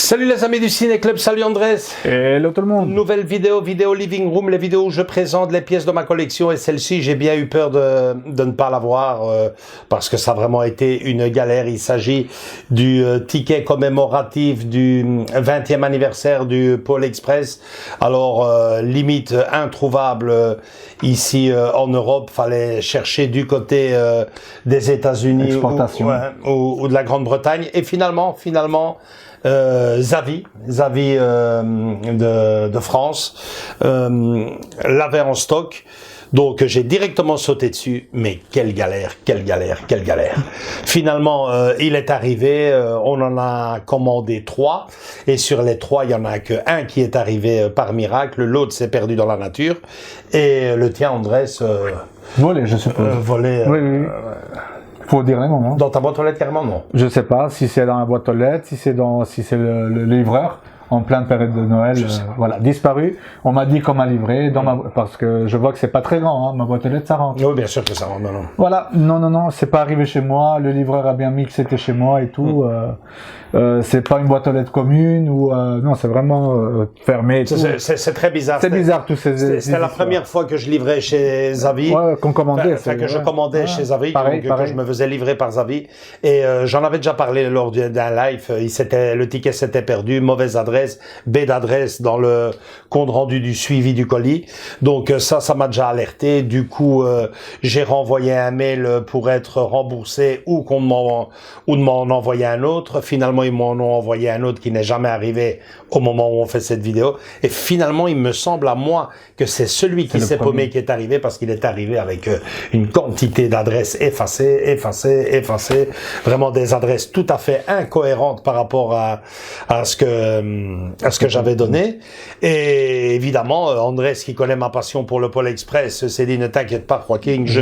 Salut les amis du Ciné Club, salut Andrés. Hello tout le monde. Nouvelle vidéo Living Room, les vidéos où je présente les pièces de ma collection, et celle-ci j'ai bien eu peur de ne pas l'avoir parce que ça a vraiment été une galère. Il s'agit du ticket commémoratif du 20e anniversaire du Pôle Express. Alors limite introuvable ici en Europe, fallait chercher du côté des États-Unis ou de la Grande-Bretagne, et finalement Zavi de France l'avait en stock, donc j'ai directement sauté dessus. Mais quelle galère. Finalement il est arrivé, on en a commandé 3, et sur les 3 il y en a que un qui est arrivé par miracle, l'autre s'est perdu dans la nature, et le tien Andrés volé, je suppose. Volé. Oui. Faut dire les noms, non? Dans ta boîte aux lettres, carrément, non? Je sais pas si c'est dans la boîte aux lettres, si c'est le livreur en pleine période de Noël, voilà, disparu. On m'a dit qu'on m'a livré parce que je vois que c'est pas très grand, hein, ma boîte aux lettres, ça rentre. Oui, bien sûr que ça rentre, non. Voilà, non, c'est pas arrivé chez moi. Le livreur a bien mis que c'était chez moi et tout. C'est pas une boîte aux lettres commune ou non, c'est vraiment fermé. C'est très bizarre. C'est bizarre tous ces. C'était la première fois que je livrais chez Zavi. Ouais, qu'on commandait. Que je commandais chez Zavi, pareil. Que je me faisais livrer par Zavi. Et j'en avais déjà parlé lors d'un live. Le ticket s'était perdu, mauvaise adresse, baie d'adresse dans le compte rendu du suivi du colis. Donc ça m'a déjà alerté. Du coup, j'ai renvoyé un mail pour être remboursé ou de m'en envoyer un autre. Finalement, ils m'en ont envoyé un autre qui n'est jamais arrivé au moment où on fait cette vidéo. Et finalement, il me semble à moi que c'est celui qui s'est paumé qui est arrivé, parce qu'il est arrivé avec une quantité d'adresses effacées. Vraiment des adresses tout à fait incohérentes par rapport à ce que j'avais donné. Et évidemment, Andrés, qui connaît ma passion pour le Pôle Express, s'est dit: ne t'inquiète pas, Joaquin, je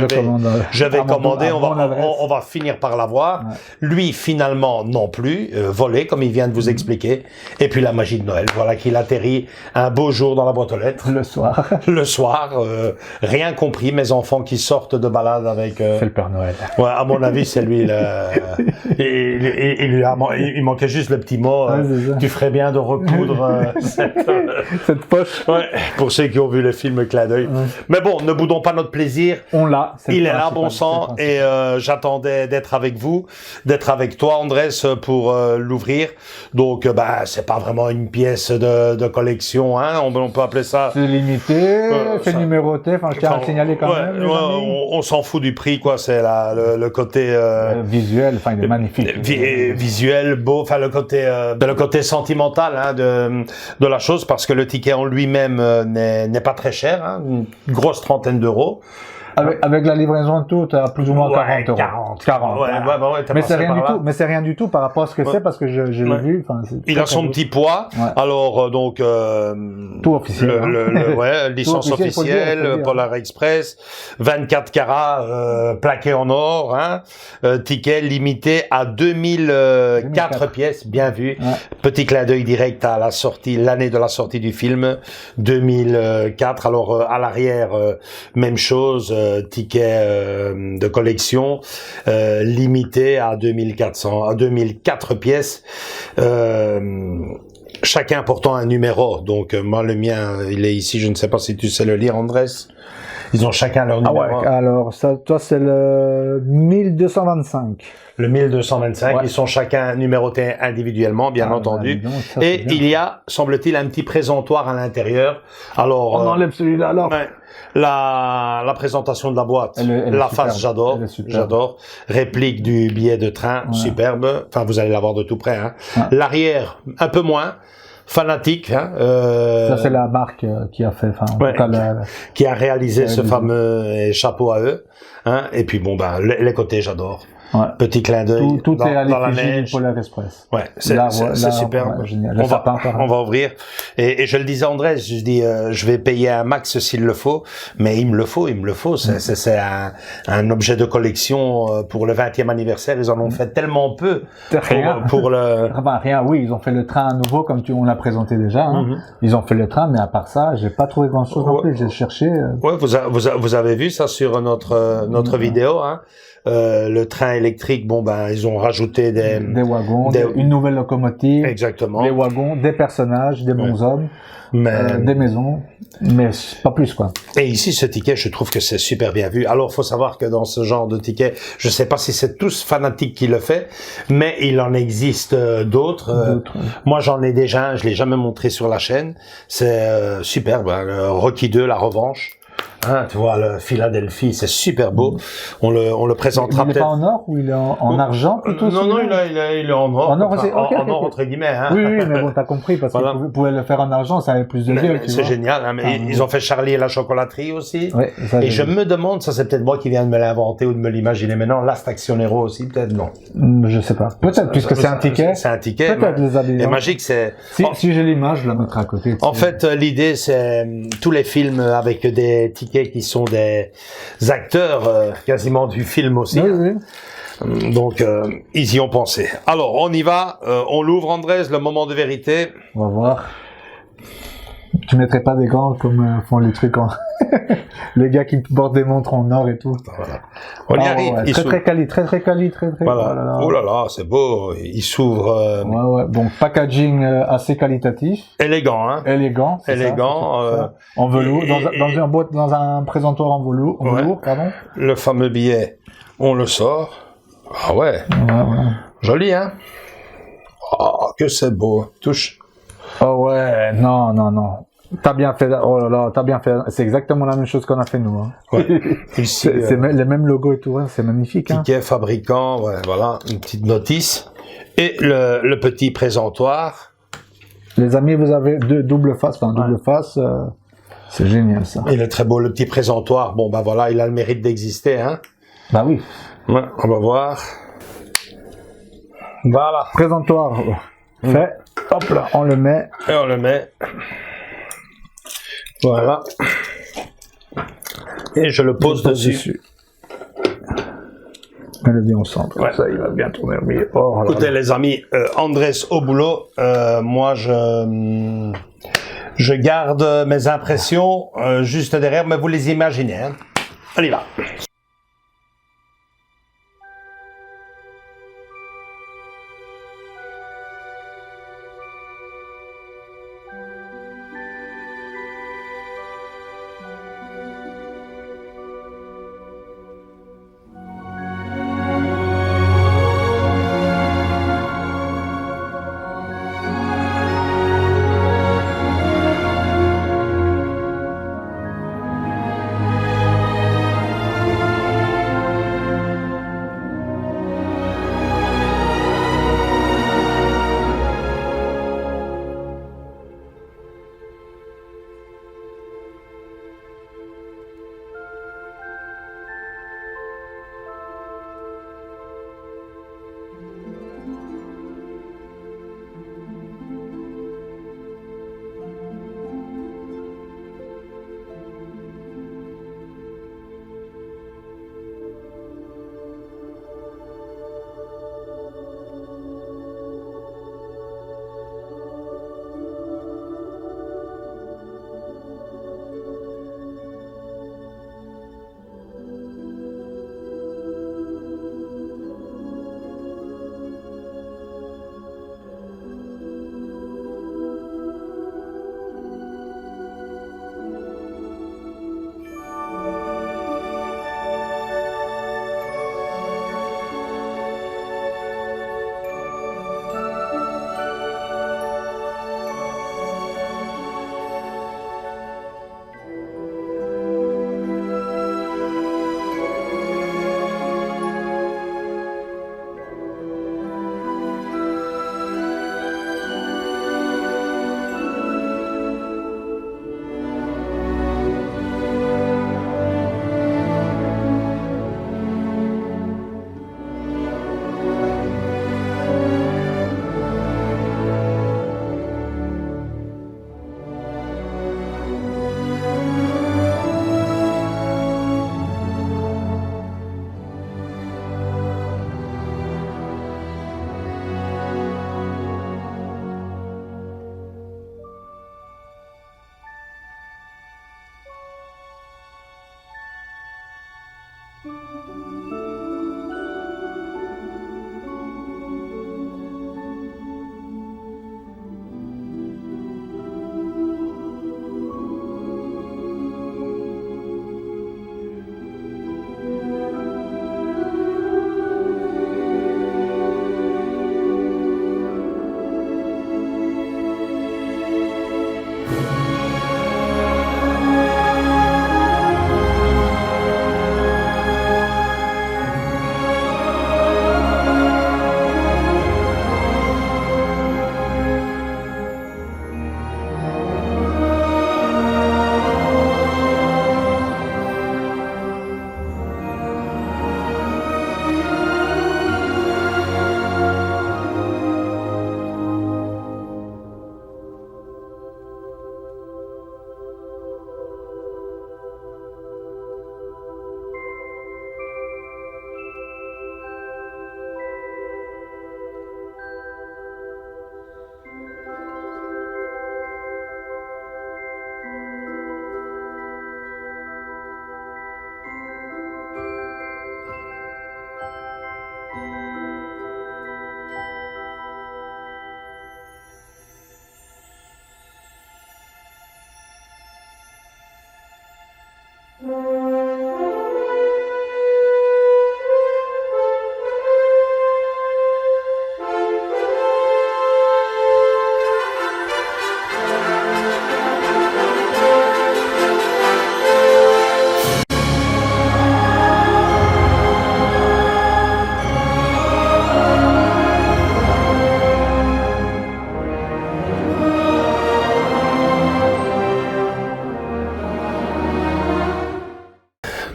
vais commander, on va finir par l'avoir. Ouais. Lui, finalement, non plus, volé, comme il vient de vous expliquer. Et puis la magie de Noël, voilà qu'il atterrit un beau jour dans la boîte aux lettres. Le soir, rien compris, mes enfants qui sortent de balade avec... C'est le Père Noël. Ouais, à mon avis, c'est lui. Il manquait juste le petit mot, tu ferais bien de recoudre cette poche. Ouais, pour ceux qui ont vu le film Clin d'œil. Ouais. Mais bon, ne boudons pas notre plaisir. On l'a. Il est là, bon sang, et j'attendais d'être avec vous, d'être avec toi, Andrés, pour l'ouvrir. Donc, c'est pas vraiment une pièce de collection, hein. On peut appeler ça. C'est limité, c'est numéroté. Enfin, je tiens à le signaler quand même. On s'en fout du prix, quoi. C'est le côté visuel. Enfin, il est magnifique. Visuel, beau. Enfin, le côté sentimental, hein, de la chose, parce que le ticket en lui-même n'est pas très cher, hein, une grosse trentaine d'euros. Avec la livraison de tout, à plus ou moins 40 euros. 40. Ouais, mais c'est rien du tout. Mais c'est rien du tout par rapport à ce que c'est, parce que je l'ai vu. Enfin, il a son petit poids. Ouais. Alors donc tout officiel. Licence officielle, Polar Express, 24 carats, plaqué en or, hein. Ticket limité à 2004 pièces, bien vu. Ouais. Petit clin d'œil direct à l'année de la sortie du film, 2004. Alors à l'arrière, même chose. Ticket de collection limité à 2004 pièces, chacun portant un numéro. Donc moi, le mien, il est ici, je ne sais pas si tu sais le lire, Andrés. Ils ont chacun leur numéro. Ouais, alors ça, toi, c'est le 1225. Le 1225, ils sont chacun numérotés individuellement, bien entendu. Et il y a, semble-t-il, un petit présentoir à l'intérieur. Alors, on enlève celui-là, alors. La présentation de la boîte, la face, j'adore. Réplique du billet de train, superbe. Enfin, vous allez la voir de tout près, hein. Ouais. L'arrière, un peu moins. Fanatique, hein. Ça, c'est la marque qui a fait, qui a réalisé ce fameux chapeau à eux, hein. Et puis bon, les côtés, j'adore. Ouais. Petit clin d'œil tout est à l'effigie du Polar Express. Ouais, c'est super. On va ouvrir. Et je le disais à Andrés, je dis, je vais payer un max s'il le faut, mais il me le faut. C'est un objet de collection pour le 20e anniversaire. Ils en ont fait tellement peu pour le. Rien. Oui, ils ont fait le train à nouveau, comme on l'a présenté déjà. Hein. Ils ont fait le train, mais à part ça, j'ai pas trouvé grand chose non plus. J'ai cherché. Ouais, vous avez vu ça sur notre vidéo, hein. Le train électriques, bon ben ils ont rajouté des wagons, des- une nouvelle locomotive, exactement. des wagons, des personnages, des bons hommes, Mais des maisons, mais pas plus quoi. et ici ce ticket, je trouve que c'est super bien vu. Alors faut savoir que dans ce genre de ticket, je sais pas si c'est tous fanatiques qui le fait, mais il en existe d'autres. Moi j'en ai déjà un, je l'ai jamais montré sur la chaîne. C'est superbe, hein, le Rocky 2, la revanche. Hein, tu vois, le Philadelphie, c'est super beau. On le présentera Il n'est peut-être. pas en or ou il est en argent plutôt? Non, non, celui-là il est en or. En or, Enfin, c'est- ok, en ok, or ok. entre guillemets. Hein. Oui, oui, mais bon, t'as compris, parce Voilà. que vous pouvez le faire en argent, ça avait plus de gueule, tu C'est vois. génial. Hein, mais Ah, ils ont fait Charlie et la chocolaterie aussi. Ouais, ça, Et je me demande, ça c'est peut-être moi qui viens de me l'inventer ou de me l'imaginer maintenant, Last Actionero aussi, peut-être non. Je sais pas. Peut-être, puisque c'est un ticket. C'est un ticket. Peut-être les habillants. Et magique, c'est... Si j'ai l'image, je la mettrai à côté. En fait, l'idée, c'est tous les films avec des tickets qui sont des acteurs quasiment du film aussi. Oui, hein. oui. Donc, ils y ont pensé. Alors, on y va. On l'ouvre, Andrés, le moment de vérité. On va voir. Tu mettrais pas des gants comme font les trucs en... les gars qui portent des montres en or et tout. Voilà. On y Ah, arrive. ouais, Il très s'ouvre. très quali, très quali, très. Voilà. Oh là là, c'est beau. Il s'ouvre Ouais, ouais. Donc packaging assez qualitatif, élégant, hein. élégant. c'est Élégant, ça, c'est ça. En velours, dans un boîte, dans un présentoir en velours, Ouais. pardon. Le fameux billet, on le sort. Ah ouais, Ouais, ouais. joli, hein. Oh, que c'est beau. Touche. Oh ouais, non. T'as bien fait, oh là là, t'as bien fait. C'est exactement la même chose qu'on a fait nous. Hein. Ouais. Ici, C'est les mêmes logos et tout, hein. C'est magnifique. Hein. ticket fabricant, ouais, voilà, une petite notice. Et le petit présentoir. Les amis, vous avez deux double face, double face. C'est génial ça. Il est très beau, le petit présentoir. Bon, ben voilà, il a le mérite d'exister, hein. Bah oui. Ouais, on va voir. Voilà. Présentoir fait. Hop là, on le met. Et on le met. Voilà. Et je le pose dessus. Elle est bien au centre. Ouais. Ça, il va bien tourner au milieu. Oh, là, Écoutez là. les amis, Andrés au boulot. Moi je garde mes impressions juste derrière, mais vous les imaginez. Hein. On y va.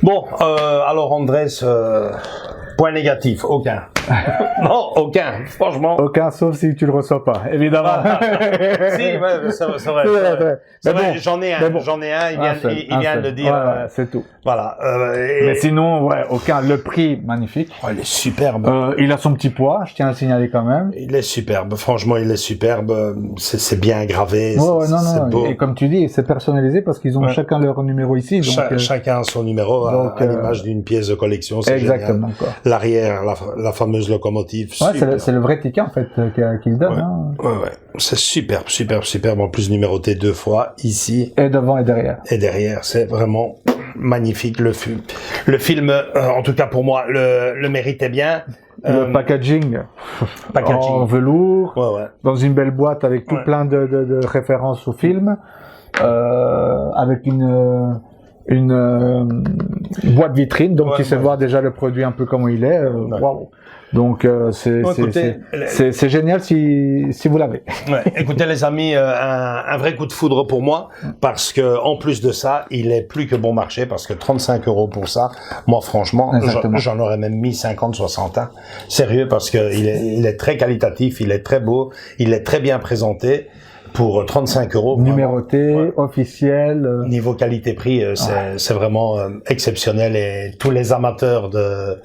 Bon, alors Andrés, point négatif, aucun. Non, aucun, franchement. Aucun, sauf si tu le reçois pas, évidemment. Si, ouais, c'est vrai. C'est vrai, j'en ai un, il vient de le dire. Ouais, c'est tout. Voilà. Mais sinon, ouais, aucun. Le prix, magnifique. Oh, il est superbe. Il a son petit poids, je tiens à le signaler quand même. Il est superbe, franchement, il est superbe. C'est bien gravé, Ouais, c'est beau. Et comme tu dis, c'est personnalisé parce qu'ils ont chacun leur numéro ici. Donc, chacun a son numéro, à l'image d'une pièce de collection. C'est exactement. génial. L'arrière, la fameuse locomotive. Ouais, c'est le vrai ticket en fait qu'il donne. Ouais, hein. ouais. C'est superbe. En plus numéroté 2 fois ici. Et devant et derrière. Et derrière, c'est vraiment magnifique le film. En tout cas pour moi, le méritait bien. Le packaging en velours, dans une belle boîte avec tout plein de références au film, avec une boîte vitrine, donc tu sais voir déjà le produit un peu comment il est. Waouh. Donc c'est génial si vous l'avez. Ouais, écoutez les amis, un vrai coup de foudre pour moi parce que en plus de ça, il est plus que bon marché parce que 35 € pour ça, moi franchement, j'en aurais même mis 50-60. Hein. Sérieux parce que il est très qualitatif, il est très beau, il est très bien présenté. Pour 35 €. Numéroté, officiel. Niveau qualité-prix, c'est vraiment exceptionnel et tous les amateurs de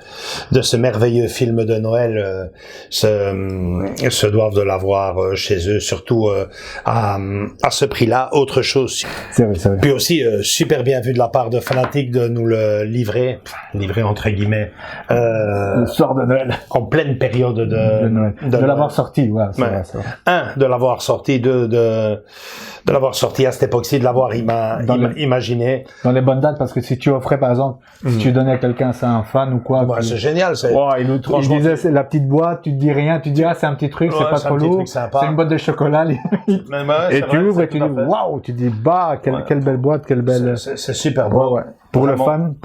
ce merveilleux film de Noël se doivent de l'avoir chez eux, surtout à ce prix-là. Autre chose. C'est vrai. Puis aussi, super bien vu de la part de Fanatic de nous le livrer entre guillemets. Le soir de Noël. En pleine période de Noël. De l'avoir sorti, ouais, c'est vrai. De l'avoir sorti, de l'avoir sorti à cette époque-ci, de l'avoir imaginé. Dans les bonnes dates, parce que si tu offrais, par exemple, si tu donnais à quelqu'un, c'est un fan ou quoi. C'est génial, il disait, c'est la petite boîte, tu te dis rien, tu dis, c'est un petit truc, c'est pas trop lourd. C'est une boîte de chocolat, et tu ouvres et tu dis, waouh, tu dis, quelle belle boîte, quelle belle. C'est super beau. Pour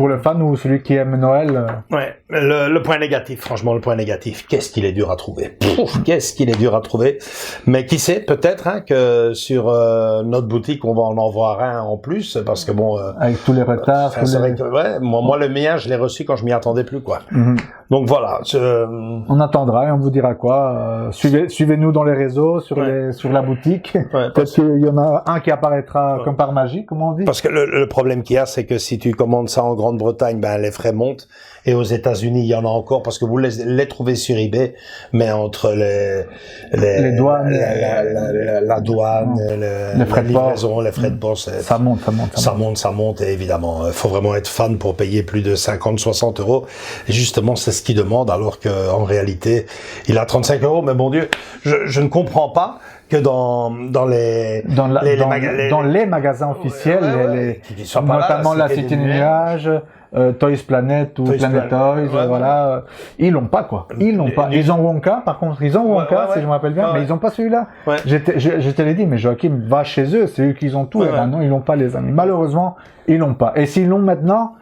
le fan ou celui qui aime Noël. Ouais, le point négatif, franchement, le point négatif, qu'est-ce qu'il est dur à trouver. Qu'est-ce qu'il est dur à trouver. Mais qui sait, peut-être que sur notre boutique, on va en voir un en plus, parce que bon... avec tous les retards. C'est vrai que, moi, le mien, je l'ai reçu quand je m'y attendais plus, quoi. Donc voilà. On attendra et on vous dira quoi. Suivez-nous dans les réseaux, sur la boutique. Peut-être qu'il y en a un qui apparaîtra comme par magie, comme on dit. Parce que le problème qu'il y a, c'est que si tu commandes ça en Grande-Bretagne, les frais montent. Et aux États-Unis, il y en a encore parce que vous les trouvez sur eBay, mais entre les douanes, la douane, les frais de port, les frais de port, ça monte. Et évidemment, faut vraiment être fan pour payer plus de 50-60 €. Et justement, c'est ce qu'il demande, alors que en réalité, il a 35 €. Mais bon Dieu, je ne comprends pas que dans les magasins officiels, notamment la Cité des Nuages, Toys Planet ou Toys Planet Planet. Toys, Ouais, voilà. Ils l'ont pas, quoi. Ils l'ont pas. Ils ont Wonka, par contre. Ils ont Wonka, ouais, si je me rappelle bien, ouais, mais ouais. ils ont pas celui-là. Ouais. Je te l'ai dit, mais Joachim, va chez eux, c'est eux qui ont tout, Ouais, et ouais. maintenant, ils l'ont pas, les amis. Malheureusement, ils l'ont pas. Et s'ils l'ont maintenant,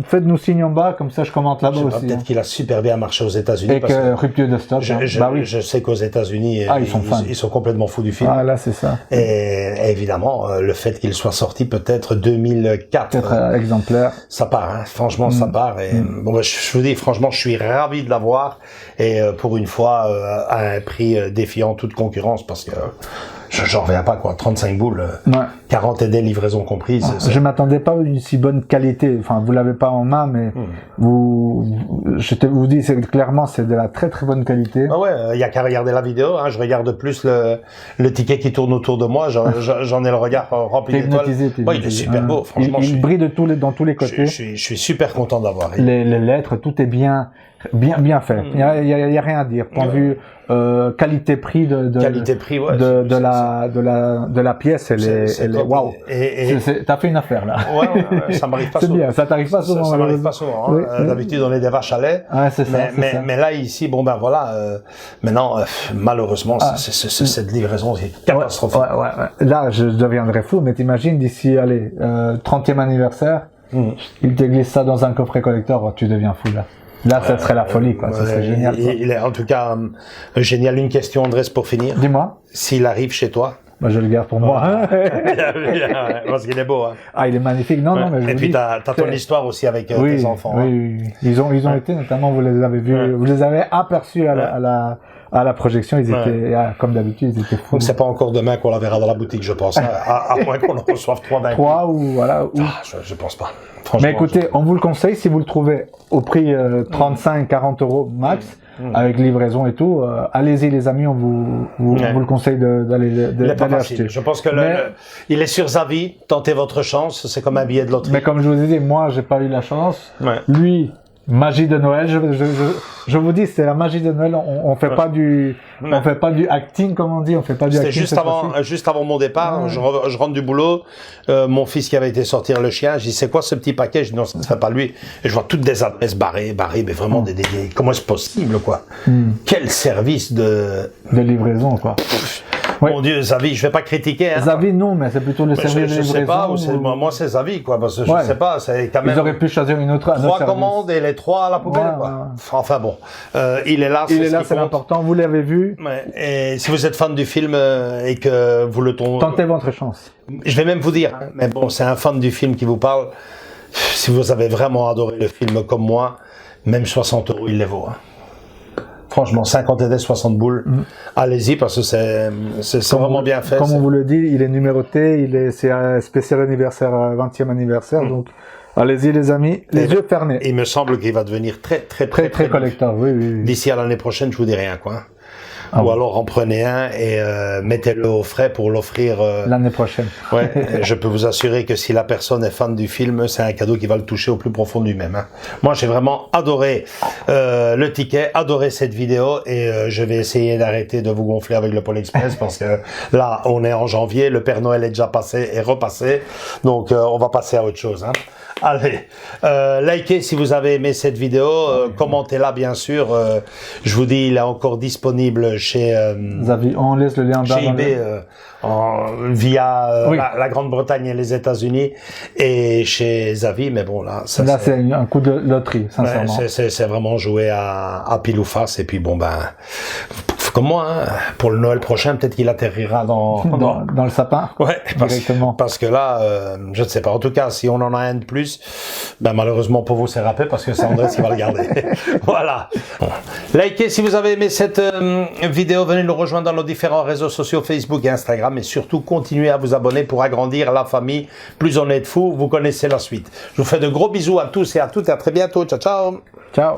faites-nous signe en bas, comme ça, je commente là-bas Je sais pas, aussi. peut-être qu'il a super bien marché aux États-Unis. Et parce que rupture de stock. hein. Bah oui. je sais qu'aux États-Unis, Ah, ils sont fans. ils sont complètement fous du film. Ah, là, c'est ça. Et évidemment, le fait qu'il soit sorti peut-être 2004, Peut-être exemplaire. ça part. Hein. Franchement, ça part. Et bon, bah, je vous dis, franchement, je suis ravi de l'avoir. Et pour une fois, à un prix défiant toute concurrence, parce que j'en reviens pas, quoi. 35 boules, Ouais. 40 et des livraisons comprises. Je m'attendais pas à une si bonne qualité. Enfin, vous l'avez pas en main, mais vous dis, clairement, c'est de la très très bonne qualité. Ah ouais, il y a qu'à regarder la vidéo. Hein. Je regarde plus le ticket qui tourne autour de moi. J'en ai le regard rempli T'es d'étoiles. hypnotisé. Ouais, il est super beau. Franchement, il brille dans tous les côtés. je suis super content d'avoir. Les lettres, tout est bien fait. Il y a rien à dire. Point de vue qualité-prix Qualité-prix, ouais. de la pièce, elle est top. waouh. T'as fait une affaire là. Ouais, ça m'arrive pas C'est souvent. bien, ça t'arrive pas souvent. Ça m'arrive pas souvent. Hein. Oui. D'habitude, on est des vaches à lait. Ouais, c'est ça, Mais là, ici, bon ben voilà. Maintenant, malheureusement, cette livraison est catastrophique. Ouais. Là, je deviendrais fou, mais t'imagines d'ici, allez, 30e anniversaire, il te glisse ça dans un coffret collector, tu deviens fou là. Là, ça serait la folie, quoi. Ça serait génial. Quoi. Il est en tout cas génial. Une question, Andrés, pour finir. Dis-moi. S'il arrive chez toi. Bah, je le garde pour moi. Parce qu'il est beau. Hein. Ah, il est magnifique. Non, mais je et vous puis, dis, t'as ton histoire aussi avec tes enfants. Oui, hein. oui. Ils ont été, notamment, vous les avez vus, vous les avez aperçus à la projection, ils étaient, comme d'habitude, ils étaient fous. Donc c'est pas encore demain qu'on la verra dans la boutique, je pense, à moins qu'on en reçoive 3 d'un coup. 3 ou voilà. Ou... Ah, je pense pas. Mais écoutez, on vous le conseille si vous le trouvez au prix 35-40 euros max, avec livraison et tout. Allez-y les amis, on vous le conseille d'aller acheter. Je pense que il est sur Zavi, tentez votre chance, c'est comme un billet de loterie. Mais comme je vous ai dit, moi j'ai pas eu la chance. Ouais. Lui, magie de Noël, je vous dis, c'est la magie de Noël. On fait pas du acting, comme on dit. On fait pas du acting. C'était juste avant mon départ. Je rentre du boulot. Mon fils qui avait été sortir le chien. Je dis, c'est quoi ce petit paquet? Je dis, non, ce n'est pas lui. Et je vois toutes des adresses barrées, mais vraiment comment est-ce possible, quoi? Quel service de livraison, quoi. Mon Dieu, Zavi, je vais pas critiquer. Hein. Zavi, non, mais c'est plutôt le service de livraison. Je sais pas, moi c'est Zavi, quoi, parce que je sais pas, c'est quand même. Ils auraient pu choisir une autre. 3 commandes et les 3 à la poubelle, quoi. Enfin bon, il est là. Il est là, c'est l'important. Vous l'avez vu. Ouais. Et si vous êtes fan du film et que vous le tentez votre chance. Je vais même vous dire, hein, mais bon, c'est un fan du film qui vous parle. Si vous avez vraiment adoré le film comme moi, même 60 euros, il les vaut. Hein. Franchement, 50 et des 60 boules. Allez-y parce que c'est vraiment bien fait. Comme on vous le dit, il est numéroté, c'est un spécial anniversaire, 20e anniversaire, donc allez-y les amis, les yeux fermés. Il me semble qu'il va devenir très collector, oui. D'ici à l'année prochaine, je vous dis rien, quoi. Ou alors en prenez un et mettez-le au frais pour l'offrir l'année prochaine. Ouais, je peux vous assurer que si la personne est fan du film, c'est un cadeau qui va le toucher au plus profond de lui-même. Hein. Moi, j'ai vraiment adoré le ticket, adoré cette vidéo et je vais essayer d'arrêter de vous gonfler avec le Pôle Express parce que là, on est en janvier, le Père Noël est déjà passé et repassé, donc on va passer à autre chose. Hein. Allez, likez si vous avez aimé cette vidéo, commentez-la bien sûr. Je vous dis, il est encore disponible chez Zavi. On laisse le lien chez eBay via la Grande-Bretagne et les États-Unis et chez Zavi. Mais bon là, c'est un coup de loterie, sincèrement. C'est vraiment joué à pile ou face et puis bon ben. Comme moi, hein, pour le Noël prochain, peut-être qu'il atterrira dans le sapin. Ouais, directement. Parce que là, je ne sais pas. En tout cas, si on en a un de plus, ben malheureusement pour vous, c'est râpé parce que c'est Andrés qui va le garder. Voilà. Bon. Likez si vous avez aimé cette vidéo. Venez nous rejoindre dans nos différents réseaux sociaux, Facebook et Instagram. Et surtout, continuez à vous abonner pour agrandir la famille. Plus on est de fous, vous connaissez la suite. Je vous fais de gros bisous à tous et à toutes et à très bientôt. Ciao, ciao. Ciao.